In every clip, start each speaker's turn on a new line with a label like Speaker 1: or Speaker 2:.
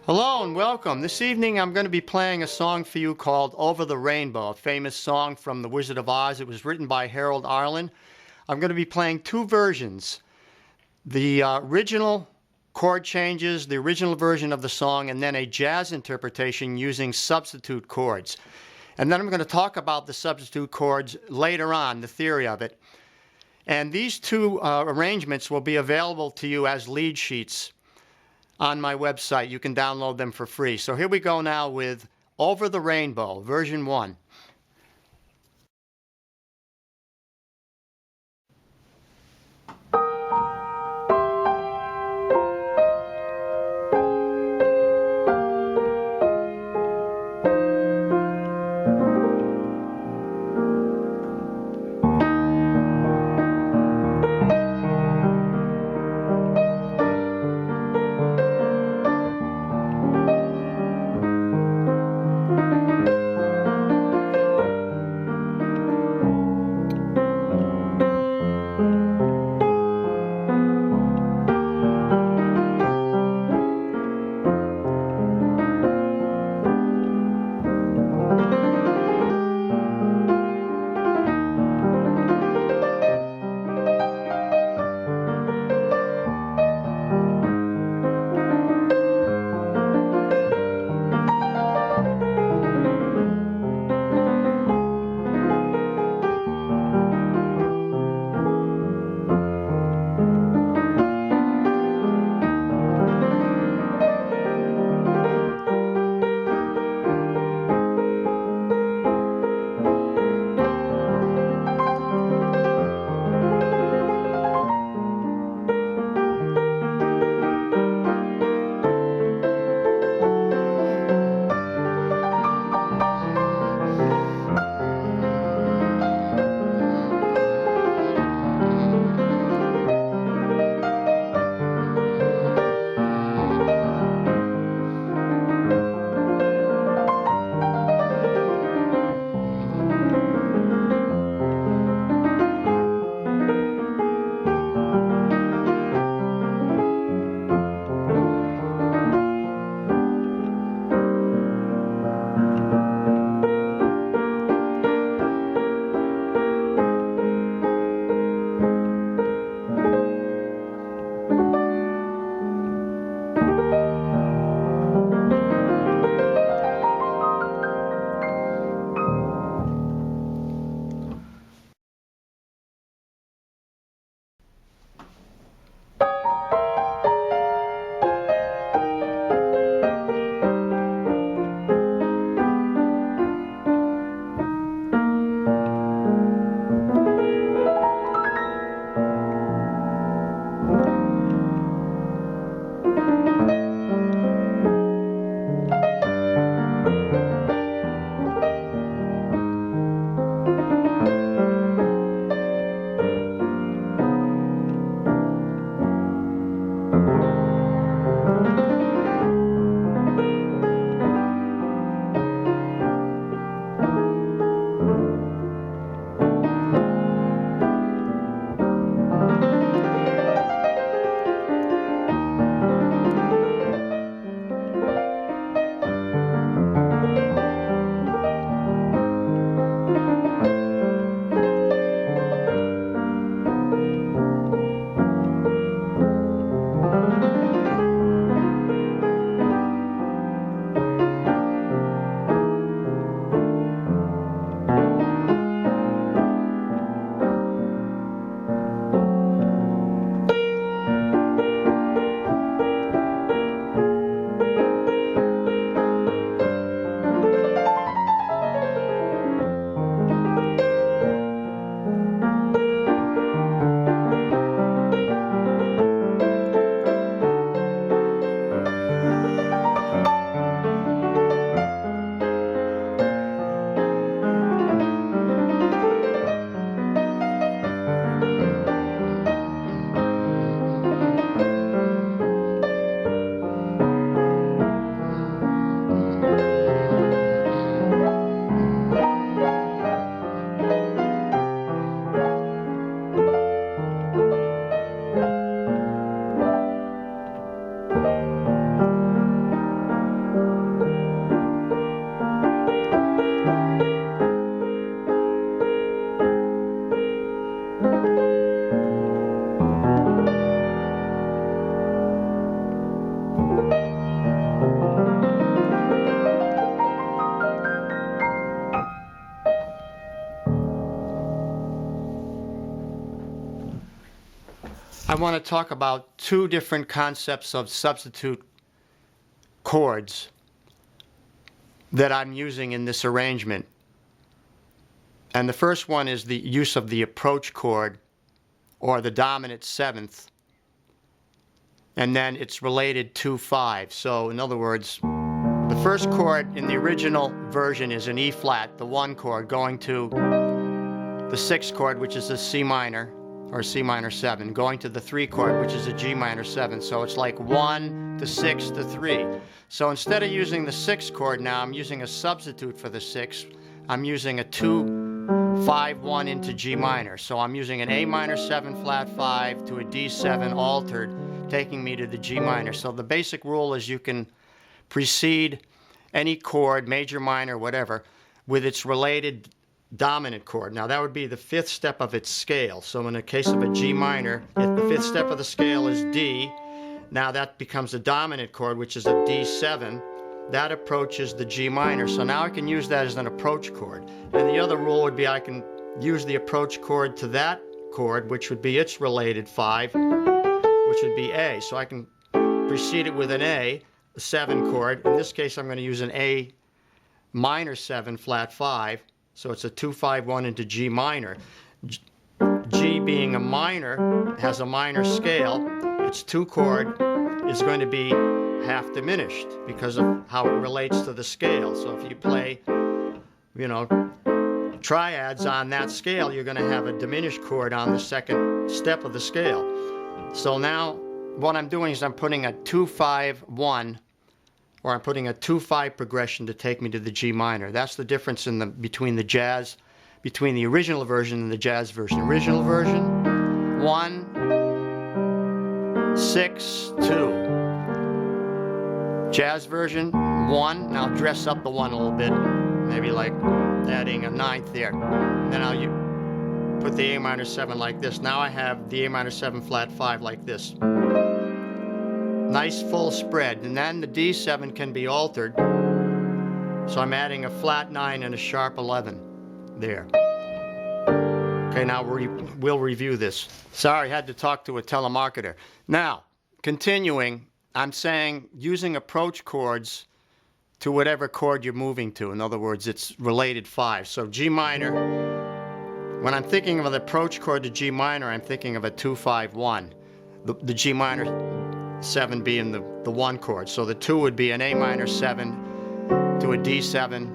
Speaker 1: Hello and welcome. This evening I'm going to be playing a song for you called Over the Rainbow, a famous song from The Wizard of Oz. It was written by Harold Arlen. I'm going to be playing two versions. The original chord changes, the original version of the song, and then a jazz interpretation using substitute chords. And then I'm going to talk about the substitute chords later on, the theory of it. And these two arrangements will be available to you as lead sheets on my website. You can download them for free. So here we go now with Over the Rainbow, version 1. I want to talk about two different concepts of substitute chords that I'm using in this arrangement. And the first one is the use of the approach chord, or the dominant seventh, and then it's related 2-5. So in other words, the first chord in the original version is an E flat, the 1 chord, going to the 6th chord, which is a C minor, or C minor 7, going to the 3 chord, which is a G minor 7. So it's like 1 to 6 to 3. So instead of using the 6th chord now, I'm using a substitute for the 6th. I'm using a 2-5-1 into G minor. So I'm using an A minor 7 flat 5 to a D7 altered, taking me to the G minor. So the basic rule is you can precede any chord, major, minor, whatever, with its related dominant chord. Now that would be the 5th step of its scale. So in the case of a G minor, if the 5th step of the scale is D, now that becomes a dominant chord, which is a D7. That approaches the G minor. So now I can use that as an approach chord. And the other rule would be I can use the approach chord to that chord, which would be its related 5, which would be A. So I can precede it with an A, a 7 chord. In this case, I'm going to use an A minor 7 flat 5. So it's a 2-5-1 into G minor. G being a minor, has a minor scale. Its 2 chord is going to be half diminished because of how it relates to the scale. So if you play, triads on that scale, you're going to have a diminished chord on the 2nd step of the scale. So now what I'm doing is I'm putting a 2-5-1, or I'm putting a 2-5 progression to take me to the G minor. That's the difference between the original version and the jazz version. Original version, 1, 6, 2. Jazz version, 1. Now dress up the 1 a little bit, maybe like adding a 9th there. And then I'll put the A minor 7 like this. Now I have the A minor 7 flat 5 like this. Nice full spread. And then the D7 can be altered. So I'm adding a flat 9 and a sharp 11 there. Okay, now we'll review this. Sorry, I had to talk to a telemarketer. Now, continuing, I'm saying using approach chords to whatever chord you're moving to. In other words, it's related 5. So G minor, when I'm thinking of an approach chord to G minor, I'm thinking of a 2-5-1. The G minor 7 being the 1 chord. So the 2 would be an A minor 7 to a D7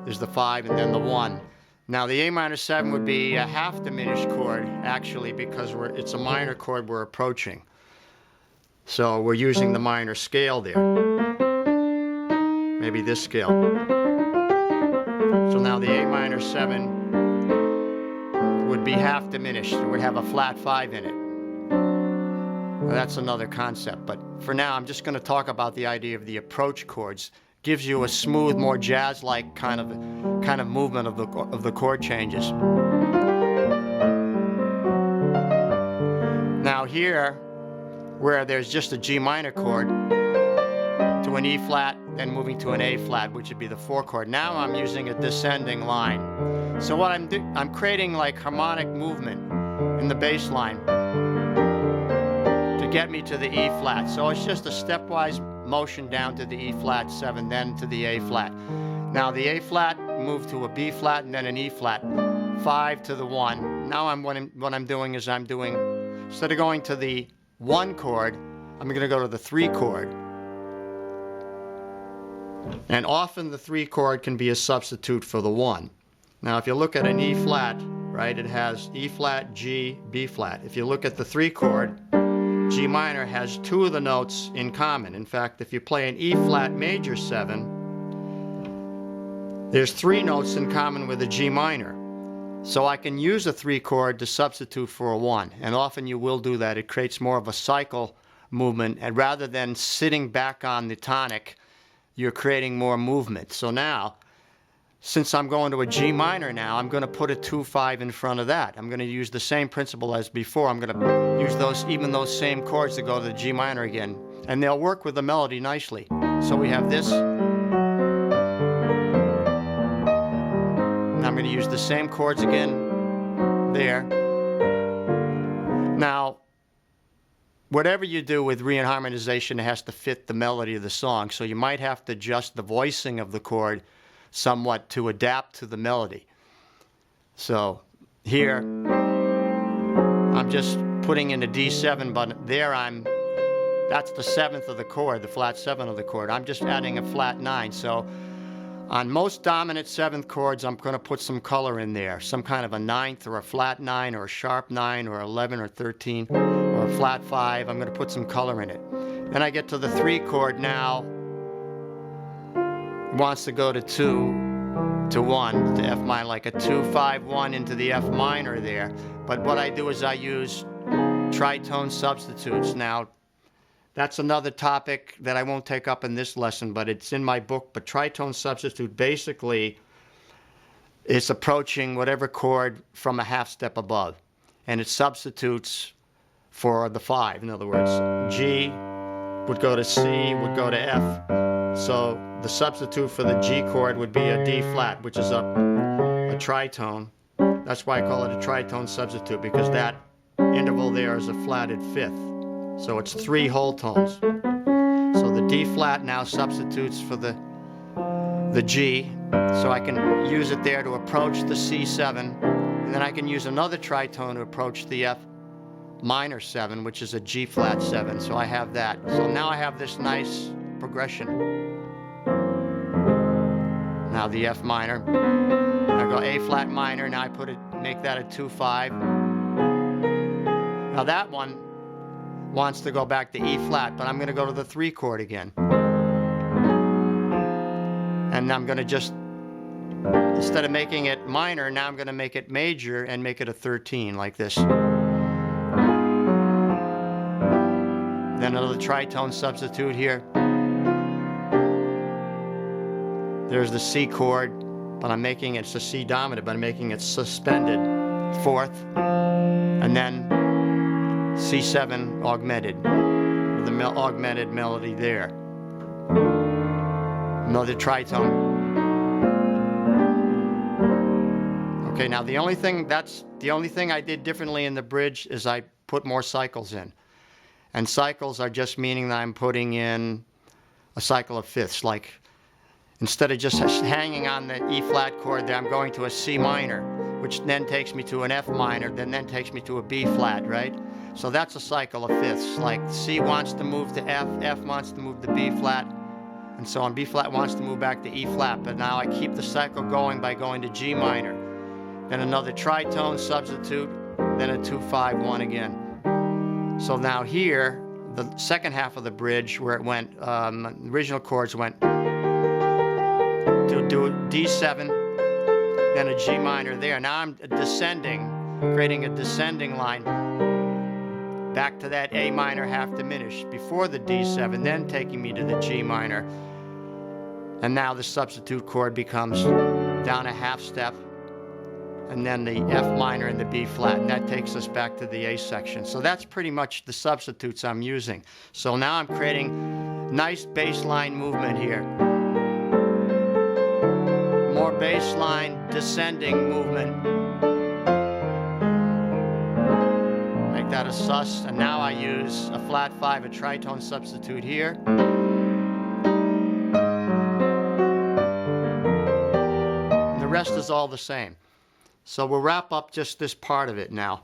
Speaker 1: is the 5, and then the 1. Now the A minor 7 would be a half diminished chord, actually, because it's a minor chord we're approaching. So we're using the minor scale there. Maybe this scale. So now the A minor 7 would be half diminished. It would have a flat 5 in it. Well, that's another concept. But for now, I'm just going to talk about the idea of the approach chords. Gives you a smooth, more jazz-like kind of movement of the chord changes. Now here, where there's just a G minor chord to an E flat, then moving to an A flat, which would be the 4 chord. Now I'm using a descending line. So what I'm creating like harmonic movement in the bass line to get me to the E flat. So it's just a stepwise motion down to the E flat 7, then to the A flat. Now the A flat moved to a B flat and then an E flat, 5 to the 1. Now what I'm doing is instead of going to the 1 chord, I'm going to go to the 3 chord. And often the 3 chord can be a substitute for the 1. Now if you look at an E flat, right, it has E flat, G, B flat. If you look at the 3 chord, G minor has 2 of the notes in common. In fact, if you play an E flat major 7, there's 3 notes in common with a G minor. So I can use a 3 chord to substitute for a 1, and often you will do that. It creates more of a cycle movement, and rather than sitting back on the tonic, you're creating more movement. So now, since I'm going to a G minor now, I'm going to put a 2-5 in front of that. I'm going to use the same principle as before. I'm going to use those same chords to go to the G minor again, and they'll work with the melody nicely. So we have this. I'm going to use the same chords again there. Now, whatever you do with reharmonization, it has to fit the melody of the song. So you might have to adjust the voicing of the chord somewhat to adapt to the melody. So here, I'm just putting in a D7, but there that's the 7th of the chord, the flat 7 of the chord. I'm just adding a flat 9. So on most dominant 7th chords, I'm going to put some color in there, some kind of a 9th or a flat 9 or a sharp 9 or 11 or 13 or a flat 5. I'm going to put some color in it. Then I get to the 3 chord now. It wants to go to 2 to 1 to F minor, like a 2, 5, 1 into the F minor there. But what I do is I use tritone substitutes. Now, that's another topic that I won't take up in this lesson, but it's in my book. But tritone substitute basically is approaching whatever chord from a half step above. And it substitutes for the 5. In other words, G would go to C, would go to F. So the substitute for the G chord would be a D flat, which is a tritone. That's why I call it a tritone substitute, because that interval there is a flatted 5th. So it's 3 whole tones. So the D flat now substitutes for the G, so I can use it there to approach the C7, and then I can use another tritone to approach the F minor 7, which is a G flat 7. So I have that. So now I have this nice progression. Now the F minor. I go A flat minor. Now I make that a 2-5. Now that one wants to go back to E flat, but I'm going to go to the 3 chord again. And I'm going to just, instead of making it minor, now I'm going to make it major and make it a 13, like this. Then another tritone substitute here. There's the C chord, but I'm making it's a C dominant, but I'm making it suspended, 4th, and then C7 augmented, with the augmented melody there. Another tritone. Okay, now the only thing I did differently in the bridge is I put more cycles in. And cycles are just meaning that I'm putting in a cycle of fifths. Like, instead of just hanging on the E flat chord there, I'm going to a C minor, which then takes me to an F minor, then takes me to a B flat, right? So that's a cycle of fifths. Like C wants to move to F, F wants to move to B flat, and so on. B flat wants to move back to E flat, but now I keep the cycle going by going to G minor. Then another tritone substitute, then a 2-5-1 again. So now here, the second half of the bridge, where it went, the original chords went to do a D7, then a G minor there. Now I'm descending, creating a descending line back to that A minor half diminished before the D7, then taking me to the G minor. And now the substitute chord becomes down a half step, and then the F minor and the B flat, and that takes us back to the A section. So that's pretty much the substitutes I'm using. So now I'm creating nice bass line movement here. More bass line descending movement. Make that a sus, and now I use a flat 5, a tritone substitute here. And the rest is all the same. So we'll wrap up just this part of it now.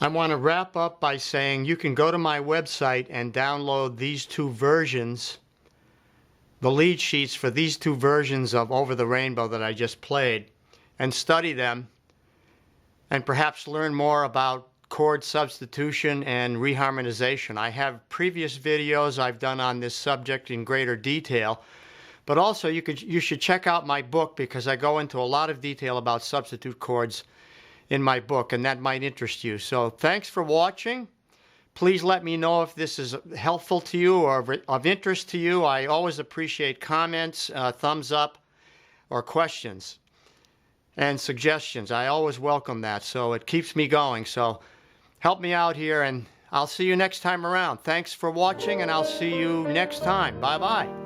Speaker 1: I want to wrap up by saying you can go to my website and download these two versions, the lead sheets for these two versions of Over the Rainbow that I just played, and study them, and perhaps learn more about chord substitution and reharmonization. I have previous videos I've done on this subject in greater detail. But also, you should check out my book, because I go into a lot of detail about substitute chords in my book, and that might interest you. So thanks for watching. Please let me know if this is helpful to you or of interest to you. I always appreciate comments, thumbs up, or questions and suggestions. I always welcome that, so it keeps me going. So help me out here, and I'll see you next time around. Thanks for watching, and I'll see you next time. Bye-bye.